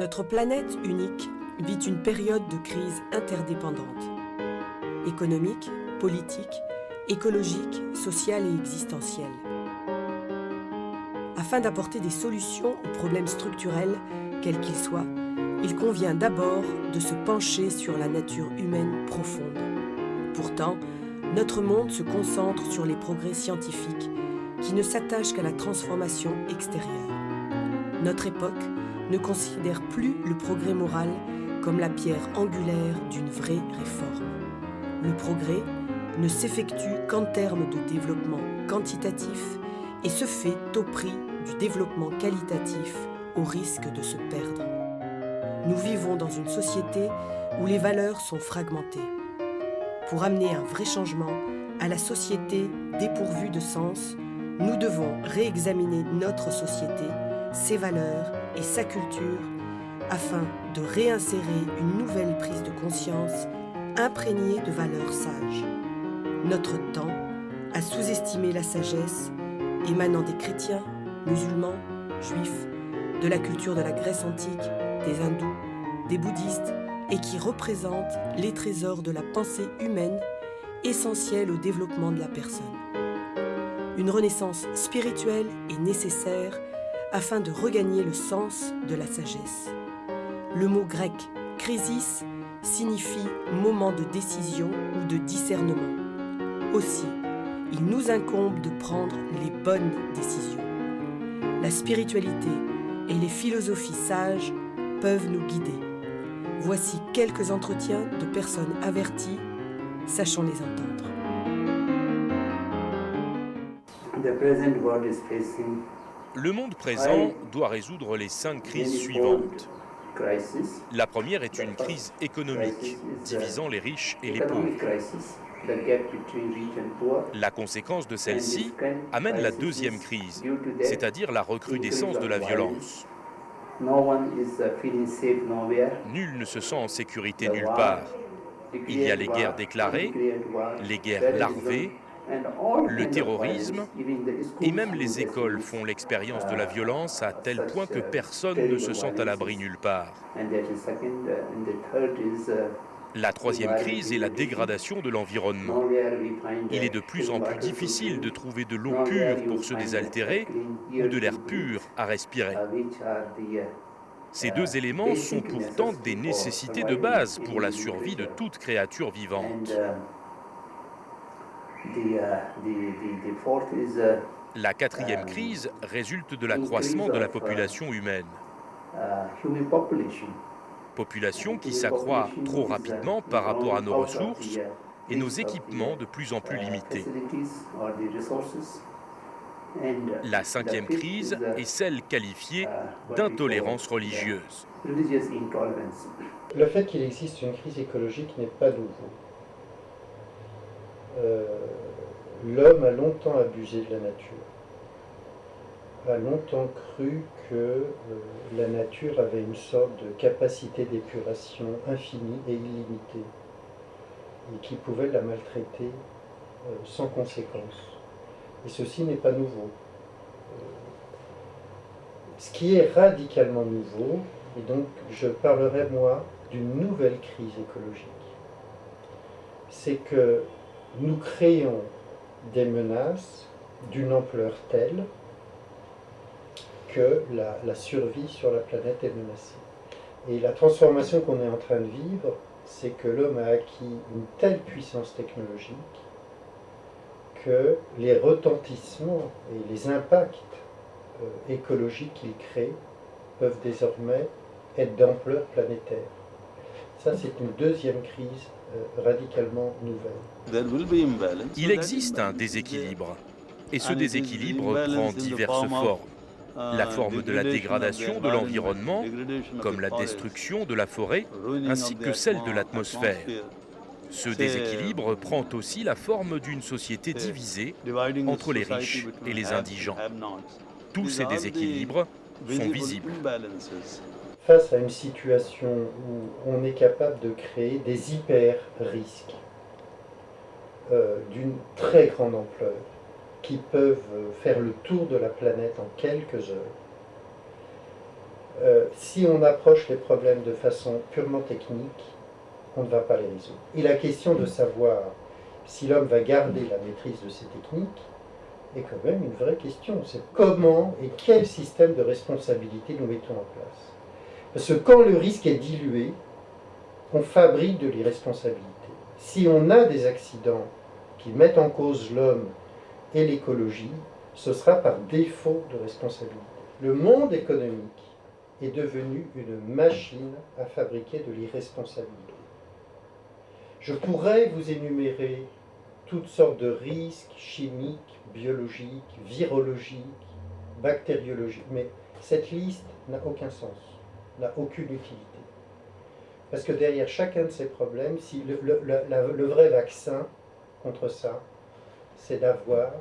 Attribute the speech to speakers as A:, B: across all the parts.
A: Notre planète unique vit une période de crise interdépendante. Économique, politique, écologique, sociale et existentielle. Afin d'apporter des solutions aux problèmes structurels, quels qu'ils soient, il convient d'abord de se pencher sur la nature humaine profonde. Pourtant, notre monde se concentre sur les progrès scientifiques qui ne s'attachent qu'à la transformation extérieure. Notre époque ne considère plus le progrès moral comme la pierre angulaire d'une vraie réforme. Le progrès ne s'effectue qu'en termes de développement quantitatif et se fait au prix du développement qualitatif au risque de se perdre. Nous vivons dans une société où les valeurs sont fragmentées. Pour amener un vrai changement à la société dépourvue de sens, nous devons réexaminer notre société, ses valeurs et sa culture afin de réinsérer une nouvelle prise de conscience imprégnée de valeurs sages. Notre temps a sous-estimé la sagesse émanant des chrétiens, musulmans, juifs, de la culture de la Grèce antique, des hindous, des bouddhistes et qui représente les trésors de la pensée humaine essentiels au développement de la personne. Une renaissance spirituelle est nécessaire afin de regagner le sens de la sagesse. Le mot grec « krisis » signifie moment de décision ou de discernement. Aussi, il nous incombe de prendre les bonnes décisions. La spiritualité et les philosophies sages peuvent nous guider. Voici quelques entretiens de personnes averties, sachons les entendre.
B: Le monde présent doit résoudre les 5 crises suivantes. La première est une crise économique, divisant les riches et les pauvres. La conséquence de celle-ci amène la deuxième crise, c'est-à-dire la recrudescence de la violence. Nul ne se sent en sécurité nulle part. Il y a les guerres déclarées, les guerres larvées, le terrorisme, et même les écoles font l'expérience de la violence à tel point que personne ne se sent à l'abri nulle part. La troisième crise est la dégradation de l'environnement. Il est de plus en plus difficile de trouver de l'eau pure pour se désaltérer ou de l'air pur à respirer. Ces deux éléments sont pourtant des nécessités de base pour la survie de toute créature vivante. La quatrième crise résulte de l'accroissement de la population humaine. Population qui s'accroît trop rapidement par rapport à nos ressources et nos équipements de plus en plus limités. La cinquième crise est celle qualifiée d'intolérance religieuse.
C: Le fait qu'il existe une crise écologique n'est pas nouveau. L'homme a longtemps abusé de la nature, a longtemps cru que la nature avait une sorte de capacité d'épuration infinie et illimitée, et qui pouvait la maltraiter sans conséquence. Et ceci n'est pas nouveau. Ce qui est radicalement nouveau, et donc je parlerai moi d'une nouvelle crise écologique, c'est que nous créons des menaces d'une ampleur telle que la survie sur la planète est menacée. Et la transformation qu'on est en train de vivre, c'est que l'homme a acquis une telle puissance technologique que les retentissements et les impacts écologiques qu'il crée peuvent désormais être d'ampleur planétaire. Ça, c'est une deuxième crise radicalement nouvelle.
B: Il existe un déséquilibre, et ce déséquilibre prend diverses formes. La forme de la dégradation de l'environnement, comme la destruction de la forêt, ainsi que celle de l'atmosphère. Ce déséquilibre prend aussi la forme d'une société divisée entre les riches et les indigents. Tous ces déséquilibres sont visibles.
C: Face à une situation où on est capable de créer des hyper-risques d'une très grande ampleur, qui peuvent faire le tour de la planète en quelques heures, Si on approche les problèmes de façon purement technique, on ne va pas les résoudre. Et la question de savoir si l'homme va garder la maîtrise de ces techniques est quand même une vraie question. C'est comment et quel système de responsabilité nous mettons en place. Parce que quand le risque est dilué, on fabrique de l'irresponsabilité. Si on a des accidents qui mettent en cause l'homme et l'écologie, ce sera par défaut de responsabilité. Le monde économique est devenu une machine à fabriquer de l'irresponsabilité. Je pourrais vous énumérer toutes sortes de risques chimiques, biologiques, virologiques, bactériologiques, mais cette liste n'a aucun sens, n'a aucune utilité. Parce que derrière chacun de ces problèmes, si le vrai vaccin contre ça, c'est d'avoir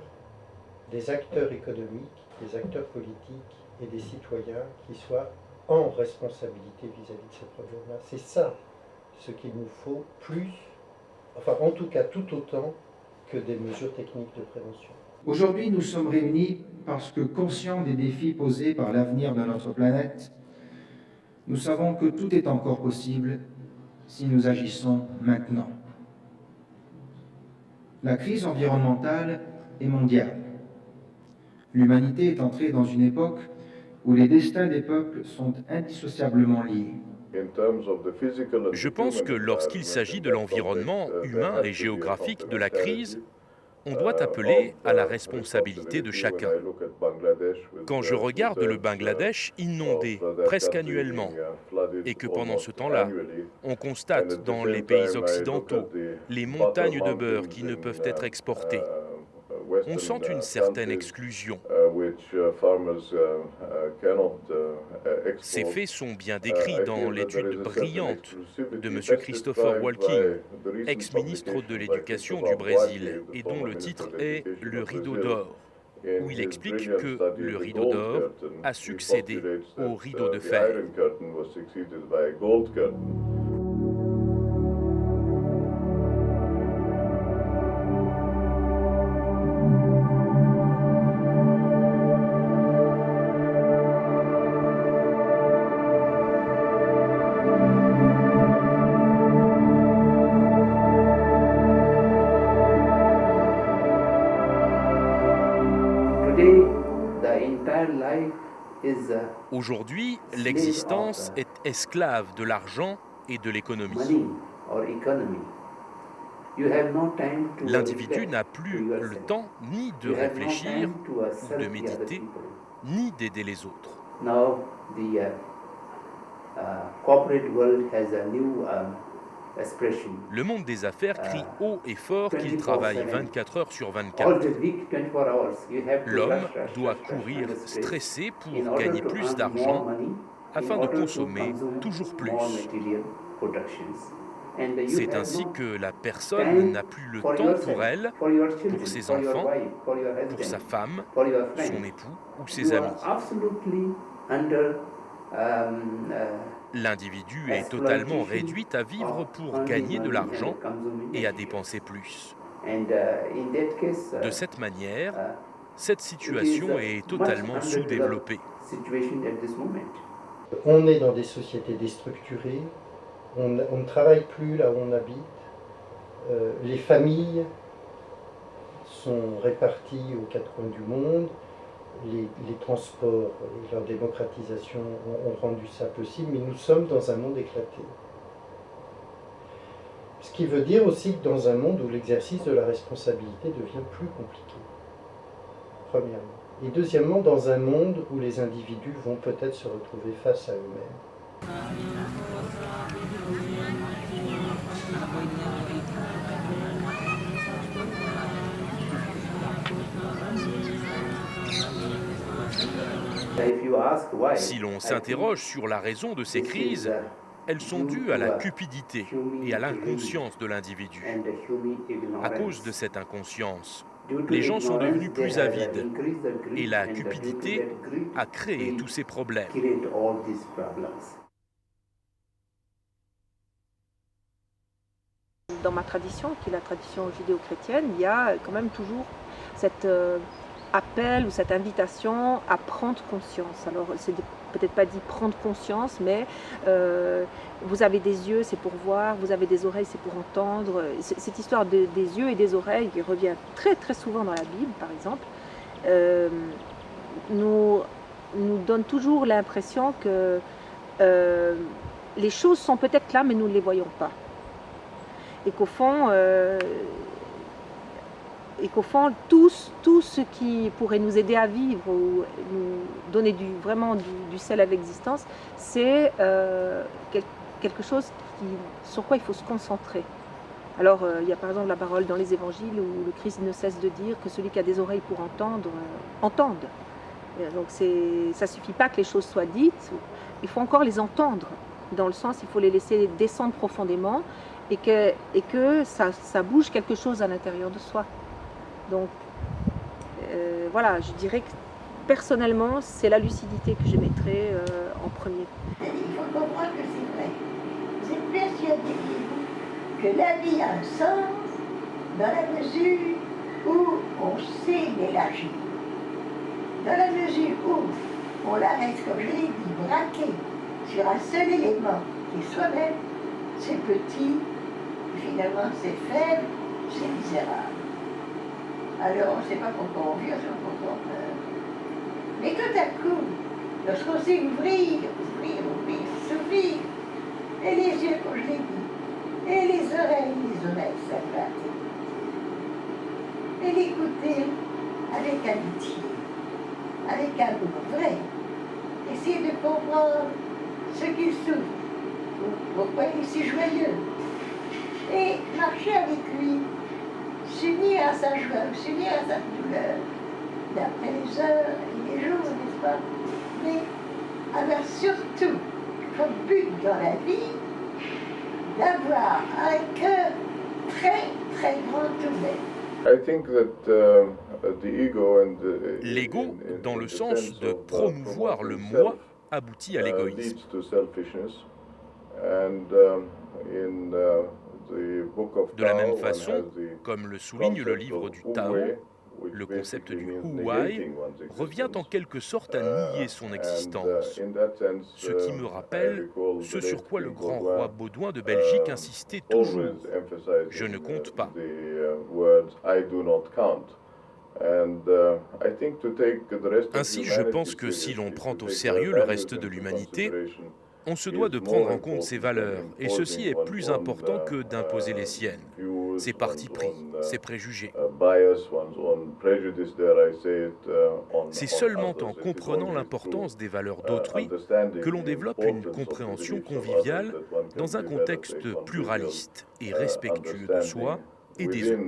C: des acteurs économiques, des acteurs politiques et des citoyens qui soient en responsabilité vis-à-vis de ces problèmes-là. C'est ça ce qu'il nous faut plus, enfin en tout cas tout autant que des mesures techniques de prévention.
D: Aujourd'hui, nous sommes réunis parce que, conscients des défis posés par l'avenir de notre planète, nous savons que tout est encore possible si nous agissons maintenant. La crise environnementale est mondiale. L'humanité est entrée dans une époque où les destins des peuples sont indissociablement liés.
B: Je pense que lorsqu'il s'agit de l'environnement humain et géographique de la crise, on doit appeler à la responsabilité de chacun. Quand je regarde le Bangladesh inondé presque annuellement, et que pendant ce temps-là, on constate dans les pays occidentaux les montagnes de beurre qui ne peuvent être exportées, on sent une certaine exclusion. Ces faits sont bien décrits dans l'étude brillante de M. Christopher Walking, ex-ministre de l'Éducation du Brésil, et dont le titre est « Le rideau d'or », où il explique que le rideau d'or a succédé au rideau de fer. Aujourd'hui, l'existence est esclave de l'argent et de l'économie. L'individu n'a plus le temps ni de réfléchir ou de méditer, ni d'aider les autres. Le monde des affaires crie haut et fort qu'il travaille 24 heures sur 24. L'homme doit courir stressé pour gagner plus d'argent afin de consommer toujours plus. C'est ainsi que la personne n'a plus le temps pour elle, pour ses enfants, pour sa femme, son époux ou ses amis. L'individu est totalement réduit à vivre pour gagner de l'argent et à dépenser plus. De cette manière, cette situation est totalement sous-développée.
C: On est dans des sociétés déstructurées, on ne travaille plus là où on habite, les familles sont réparties aux quatre coins du monde, les transports et leur démocratisation ont rendu ça possible, mais nous sommes dans un monde éclaté. Ce qui veut dire aussi que dans un monde où l'exercice de la responsabilité devient plus compliqué, premièrement. Et deuxièmement, dans un monde où les individus vont peut-être se retrouver face à eux-mêmes.
B: Si l'on s'interroge sur la raison de ces crises, elles sont dues à la cupidité et à l'inconscience de l'individu. À cause de cette inconscience, les gens sont devenus plus avides et la cupidité a créé tous ces problèmes.
E: Dans ma tradition, qui est la tradition judéo-chrétienne, il y a quand même toujours cet appel ou cette invitation à prendre conscience. Alors c'est peut-être pas dit prendre conscience, mais vous avez des yeux, c'est pour voir, vous avez des oreilles, c'est pour entendre. Cette histoire des yeux et des oreilles qui revient très très souvent dans la Bible, par exemple, nous donne toujours l'impression que les choses sont peut-être là, mais nous ne les voyons pas. Et qu'au fond, tout ce qui pourrait nous aider à vivre ou nous donner vraiment du sel à l'existence, c'est quelque chose sur quoi il faut se concentrer. Alors, il y a par exemple la parole dans les évangiles où le Christ ne cesse de dire que celui qui a des oreilles pour entendre, entende. Donc ça ne suffit pas que les choses soient dites, il faut encore les entendre, dans le sens il faut les laisser descendre profondément et que ça bouge quelque chose à l'intérieur de soi. Donc voilà, je dirais que personnellement c'est la lucidité que je mettrais en premier.
F: Il faut comprendre que c'est vrai. Vous êtes persuadé que la vie a un sens dans la mesure où on sait l'élargir. Dans la mesure où on la reste, comme je l'ai dit, braquée sur un seul élément qui est soi-même, c'est petit, finalement c'est faible, c'est misérable. Alors on ne sait pas pourquoi on vit, on ne sait pas pourquoi on meurt. Mais tout à coup, lorsqu'on sait ouvrir, s'ouvrir, et les yeux, comme je l'ai dit, et les oreilles s'abattent, et l'écouter avec amitié, avec amour vrai, essayer de comprendre ce qu'il souffre, pourquoi il est si joyeux, et marcher avec lui, s'unir à sa joie, s'unir à sa douleur, d'après les heures et les jours, n'est-ce pas? Mais avoir surtout comme but dans la vie d'avoir un cœur très très grand ouvert.
B: L'ego, dans le sens de promouvoir le moi, aboutit à l'égoïsme. De la même façon, comme le souligne le livre du Tao, le concept du Wu-Wei revient en quelque sorte à nier son existence, ce qui me rappelle ce sur quoi le grand roi Baudouin de Belgique insistait toujours. Je ne compte pas. Ainsi, je pense que si l'on prend au sérieux le reste de l'humanité, on se doit de prendre en compte ses valeurs, et ceci est plus important que d'imposer les siennes, ses partis pris, ses préjugés. C'est seulement en comprenant l'importance des valeurs d'autrui que l'on développe une compréhension conviviale dans un contexte pluraliste et respectueux de soi et des autres.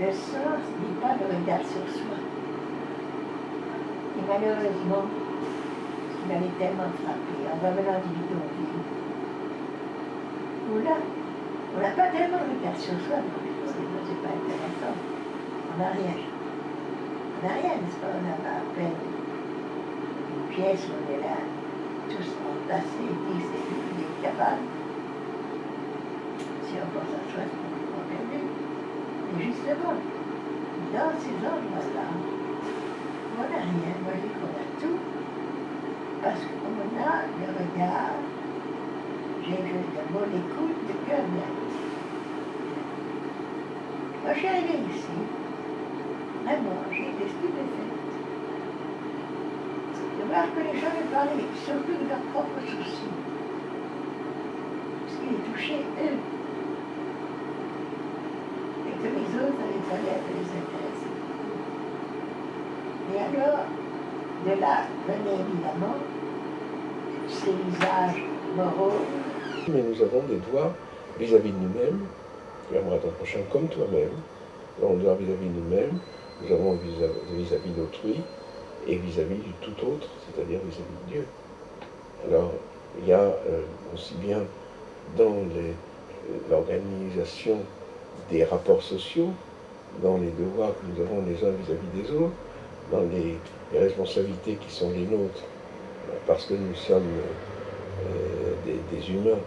F: Le sens n'est pas le regard sur soi. Et malheureusement, ce qui m'avait tellement frappé en revenant du bidonville, où là, on n'a pas tellement le regard sur soi, c'est pas intéressant. On n'a rien. On n'a rien, n'est-ce pas? On a à peine une pièce où on est là, tous entassés, 10 et des cabanes. Si on pense à soi, c'est complètement perdu. Et justement, dans ces endroits-là, on n'a rien, moi je dis qu'on a tout, parce qu'on a le regard, j'ai le mot l'écoute, le cœur bien. Quand je suis arrivée ici, vraiment, j'ai été stupéfaite de voir que les gens me parlaient surtout de leurs propres soucis, ce qui les touchait eux, et que les autres n'avaient pas l'air de les intéresser. Et alors, de là venaient évidemment ces visages moraux.
G: Mais nous avons des devoirs vis-à-vis de nous-mêmes, tu aimeras ton prochain comme toi-même. Nous avons des devoirs vis-à-vis de nous-mêmes, nous avons vis-à-vis d'autrui et vis-à-vis du tout autre, c'est-à-dire vis-à-vis de Dieu. Alors, il y a aussi bien dans l'organisation des rapports sociaux, dans les devoirs que nous avons les uns vis-à-vis des autres, dans les responsabilités qui sont les nôtres, parce que nous sommes des humains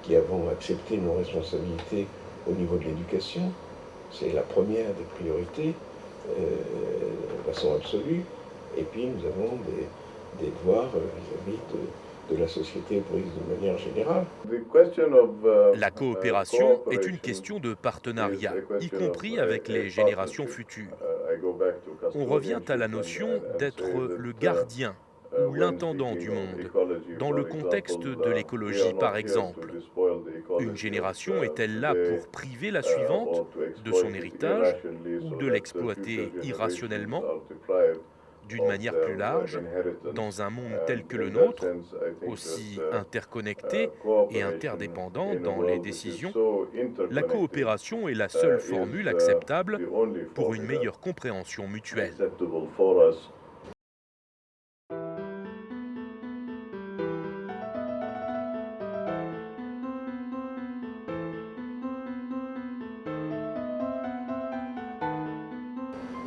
G: qui avons accepté nos responsabilités au niveau de l'éducation, c'est la première des priorités, de façon absolue, et puis nous avons des devoirs vis-à-vis de la société prise de manière générale.
B: La coopération est une question de partenariat, y compris avec les générations futures. On revient à la notion d'être le gardien ou l'intendant du monde, dans le contexte de l'écologie par exemple. Une génération est-elle là pour priver la suivante de son héritage ou de l'exploiter irrationnellement? D'une manière plus large, dans un monde tel que le nôtre, aussi interconnecté et interdépendant dans les décisions, la coopération est la seule formule acceptable pour une meilleure compréhension mutuelle.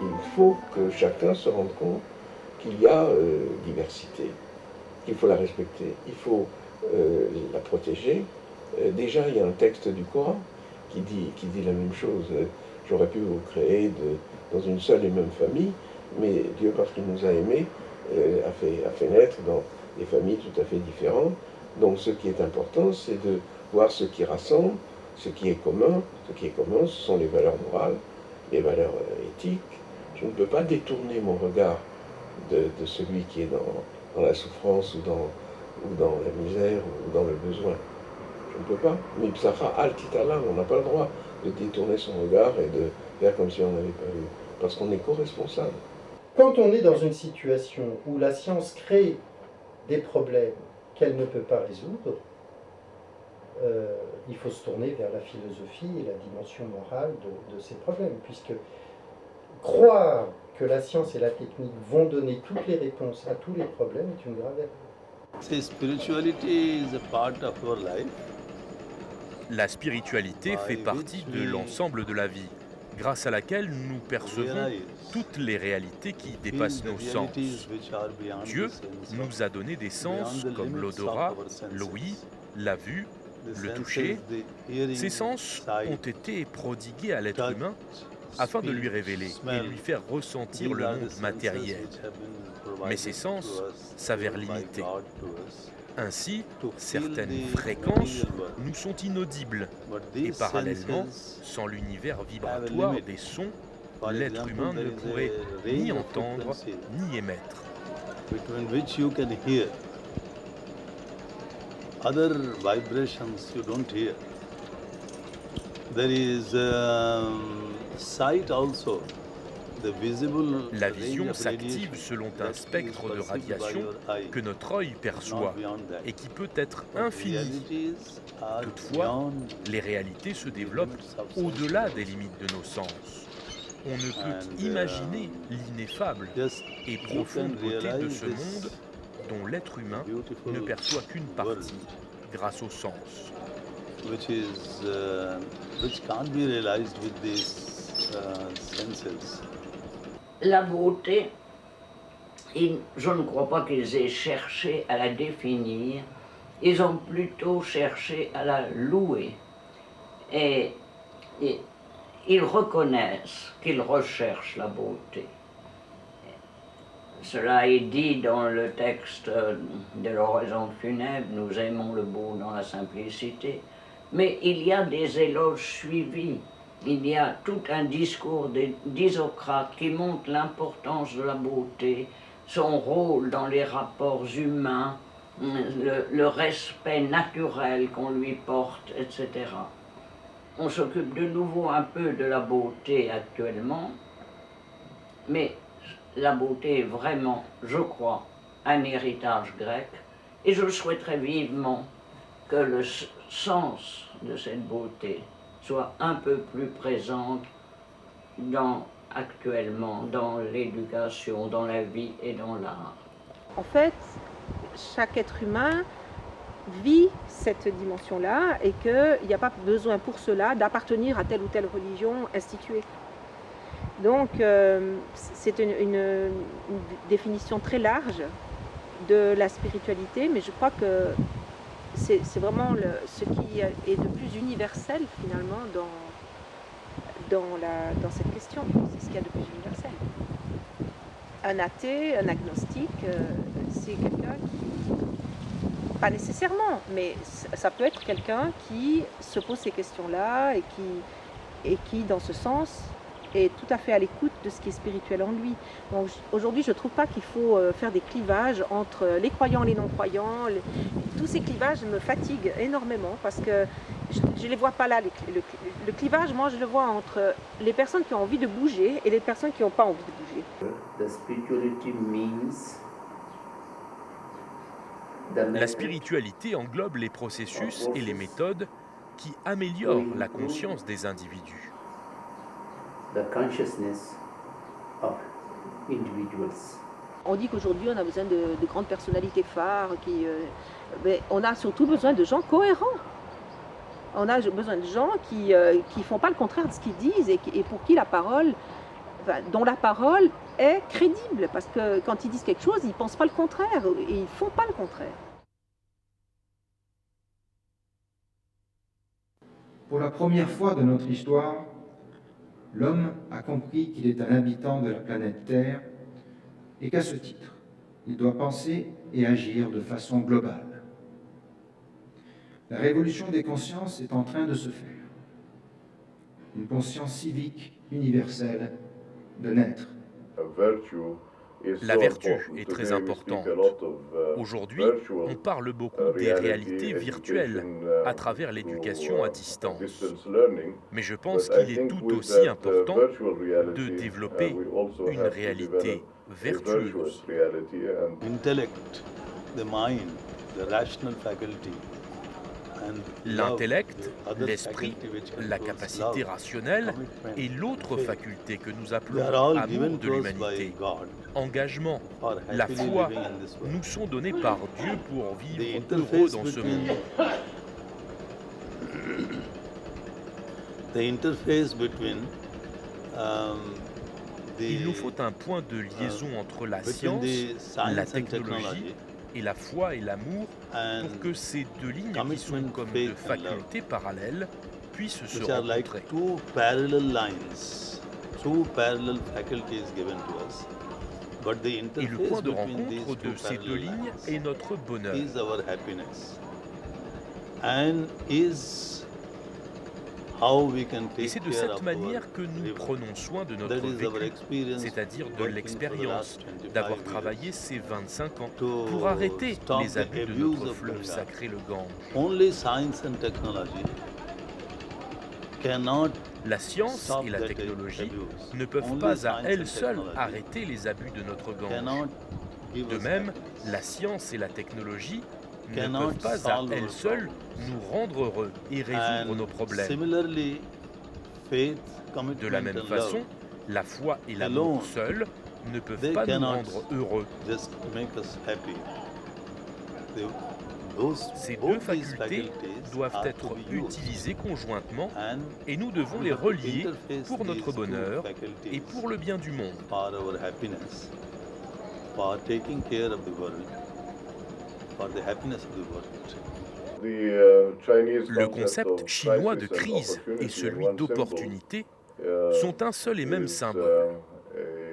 G: Il faut que chacun se rende compte qu'il y a diversité, qu'il faut la respecter, il faut la protéger. Déjà, il y a un texte du Coran qui dit la même chose. J'aurais pu vous créer dans une seule et même famille, mais Dieu, parce qu'il nous a aimés, a fait naître dans des familles tout à fait différentes. Donc ce qui est important, c'est de voir ce qui rassemble, ce qui est commun. Ce qui est commun, ce sont les valeurs morales, les valeurs éthiques. Je ne peux pas détourner mon regard de celui qui est dans la souffrance ou dans la misère ou dans le besoin. Je ne peux pas. Mipsacha al-titala, on n'a pas le droit de détourner son regard et de faire comme si on n'avait pas vu. Parce qu'on est co-responsable.
C: Quand on est dans une situation où la science crée des problèmes qu'elle ne peut pas résoudre, il faut se tourner vers la philosophie et la dimension morale de ces problèmes, puisque croire que la science et la technique vont donner toutes les réponses à tous les problèmes est une grave erreur.
B: La spiritualité fait partie de l'ensemble de la vie, grâce à laquelle nous percevons toutes les réalités qui dépassent nos sens. Dieu nous a donné des sens comme l'odorat, l'ouïe, la vue, le toucher. Ces sens ont été prodigués à l'être humain afin de lui révéler et lui faire ressentir le monde matériel. Mais ces sens s'avèrent limités. Ainsi, certaines fréquences nous sont inaudibles et parallèlement, sans l'univers vibratoire des sons, l'être humain ne pourrait ni entendre ni émettre.
H: Other vibrations you don't hear. There is sight also. The visible
B: La vision s'active selon un spectre de radiation que notre œil perçoit et qui peut être infini. Toutefois, les réalités se développent au-delà des limites de nos sens. On ne peut imaginer l'ineffable et profonde beauté de ce monde dont l'être humain ne perçoit qu'une partie grâce au sens.
F: La beauté, je ne crois pas qu'ils aient cherché à la définir, ils ont plutôt cherché à la louer. Et ils reconnaissent qu'ils recherchent la beauté. Cela est dit dans le texte de l'oraison funèbre, nous aimons le beau dans la simplicité, mais il y a des éloges suivis, il y a tout un discours d'Isocrate qui montre l'importance de la beauté, son rôle dans les rapports humains, le respect naturel qu'on lui porte, etc. On s'occupe de nouveau un peu de la beauté actuellement, mais la beauté est vraiment, je crois, un héritage grec, et je souhaiterais vivement que le sens de cette beauté soit un peu plus présente actuellement dans l'éducation, dans la vie et dans l'art.
E: En fait, chaque être humain vit cette dimension-là et qu'il n'y a pas besoin pour cela d'appartenir à telle ou telle religion instituée. Donc, c'est une définition très large de la spiritualité, mais je crois que c'est vraiment ce qui est de plus universel finalement dans cette question. qu'il y a de plus universel. Un athée, un agnostique, c'est quelqu'un qui, pas nécessairement, mais ça peut être quelqu'un qui se pose ces questions-là et qui, dans ce sens, est tout à fait à l'écoute de ce qui est spirituel en lui. Donc aujourd'hui, je ne trouve pas qu'il faut faire des clivages entre les croyants et les non-croyants. Tous ces clivages me fatiguent énormément parce que je ne les vois pas là. Le clivage, moi, je le vois entre les personnes qui ont envie de bouger et les personnes qui n'ont pas envie de bouger.
B: La spiritualité englobe les processus et les méthodes qui améliorent la conscience des individus.
E: On dit qu'aujourd'hui on a besoin de grandes personnalités phares, mais on a surtout besoin de gens cohérents. On a besoin de gens qui ne font pas le contraire de ce qu'ils disent et pour qui dont la parole est crédible. Parce que quand ils disent quelque chose, ils ne pensent pas le contraire et ils ne font pas le contraire.
D: Pour la première fois de notre histoire, l'homme a compris qu'il est un habitant de la planète Terre et qu'à ce titre, il doit penser et agir de façon globale. La révolution des consciences est en train de se faire. Une conscience civique universelle de naître.
B: La vertu est très importante. Aujourd'hui, on parle beaucoup des réalités virtuelles à travers l'éducation à distance. Mais je pense qu'il est tout aussi important de développer une réalité vertueuse.
H: Intellect, the mind, the rational faculty,
B: l'intellect, l'esprit, la capacité rationnelle et l'autre faculté que nous appelons amour de l'humanité, engagement, la foi, nous sont donnés par Dieu pour vivre heureux dans ce monde. Il nous faut un point de liaison entre la science, la technologie et la foi et l'amour pour que ces deux lignes qui sont comme deux facultés parallèles puissent se rencontrer. Et le point de rencontre de ces deux lignes est notre bonheur. Et c'est de cette manière que nous prenons soin de notre vécu, c'est-à-dire de l'expérience, d'avoir travaillé ces 25 ans pour arrêter les abus de notre fleuve sacré, le Gange. La science et la technologie ne peuvent pas à elles seules arrêter les abus de notre Gange. De même, la science et la technologie ne peuvent pas à elles seules nous rendre heureux et résoudre nos problèmes. De la même façon, la foi et l'amour seuls ne peuvent pas nous rendre heureux. Ces deux facultés doivent être utilisées conjointement et nous devons les relier pour notre bonheur et pour le bien du monde. Le concept chinois de crise et celui d'opportunité sont un seul et même symbole.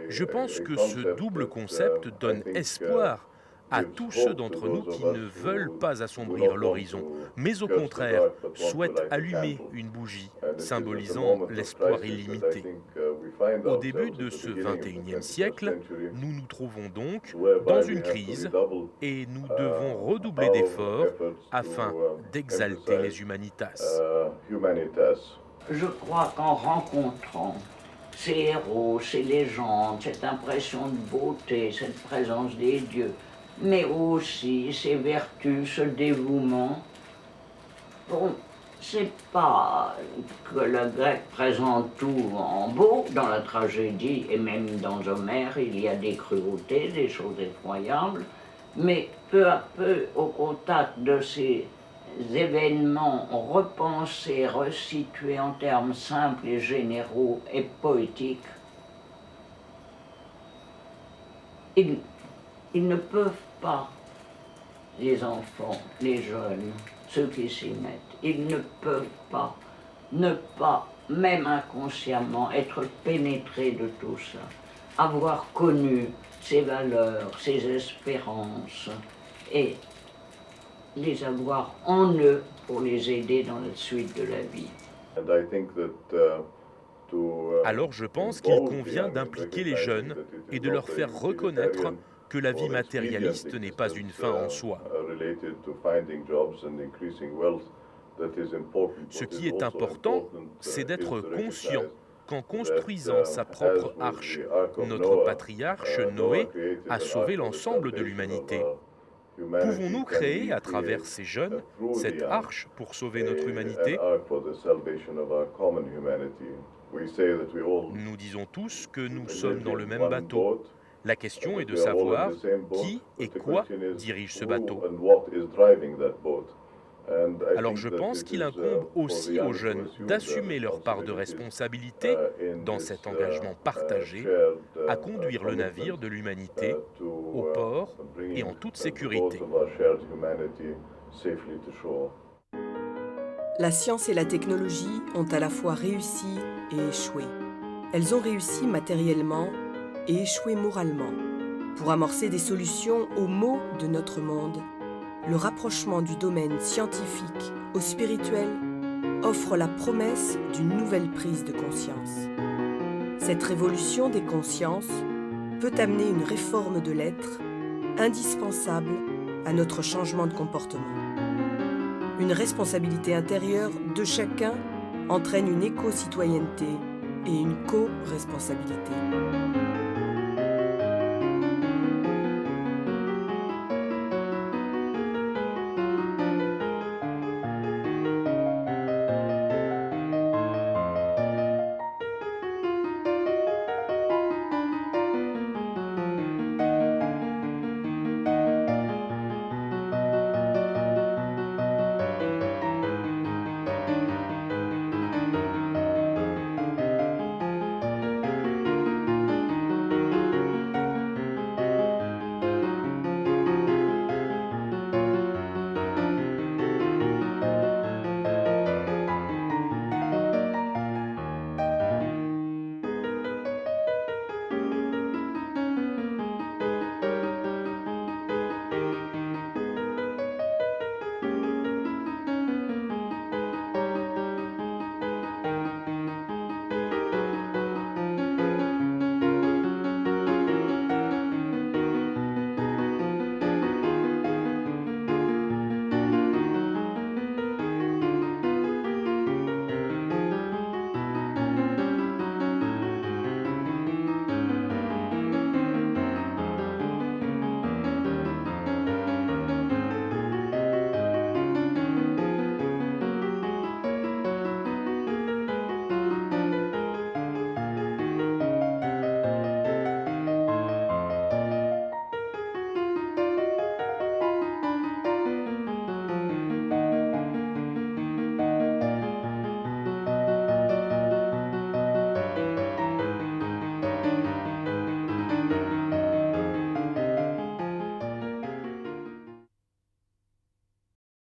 B: Je pense que ce double concept donne espoir à tous ceux d'entre nous qui ne veulent pas assombrir l'horizon, mais au contraire souhaitent allumer une bougie symbolisant l'espoir illimité. Au début de ce XXIe siècle, nous nous trouvons donc dans une crise et nous devons redoubler d'efforts afin d'exalter les humanitas.
F: Je crois qu'en rencontrant ces héros, ces légendes, cette impression de beauté, cette présence des dieux, mais aussi ces vertus, ce dévouement. Bon, c'est pas que le grec présente tout en beau dans la tragédie, et même dans Homère, il y a des cruautés, des choses effroyables, mais peu à peu, au contact de ces événements repensés, resitués en termes simples et généraux et poétiques, ils ne peuvent pas, les enfants, les jeunes, ceux qui s'y mettent, ils ne peuvent pas ne pas
I: même inconsciemment, être pénétré de tout ça, avoir connu ses valeurs, ses espérances, et les avoir en eux pour les aider dans la suite de la vie.
B: Alors je pense qu'il convient d'impliquer les jeunes et de leur faire reconnaître que la vie matérialiste n'est pas une fin en soi. Ce qui est important, c'est d'être conscient qu'en construisant sa propre arche, notre patriarche Noé a sauvé l'ensemble de l'humanité. Pouvons-nous créer, à travers ces jeunes, cette arche pour sauver notre humanité? Nous disons tous que nous sommes dans le même bateau. La question est de savoir qui et quoi dirige ce bateau. Alors je pense qu'il incombe aussi aux jeunes d'assumer leur part de responsabilité dans cet engagement partagé à conduire le navire de l'humanité au port et en toute sécurité.
A: La science et la technologie ont à la fois réussi et échoué. Elles ont réussi matériellement et échoué moralement. Pour amorcer des solutions aux maux de notre monde, le rapprochement du domaine scientifique au spirituel offre la promesse d'une nouvelle prise de conscience. Cette révolution des consciences peut amener une réforme de l'être indispensable à notre changement de comportement. Une responsabilité intérieure de chacun entraîne une éco-citoyenneté et une co-responsabilité.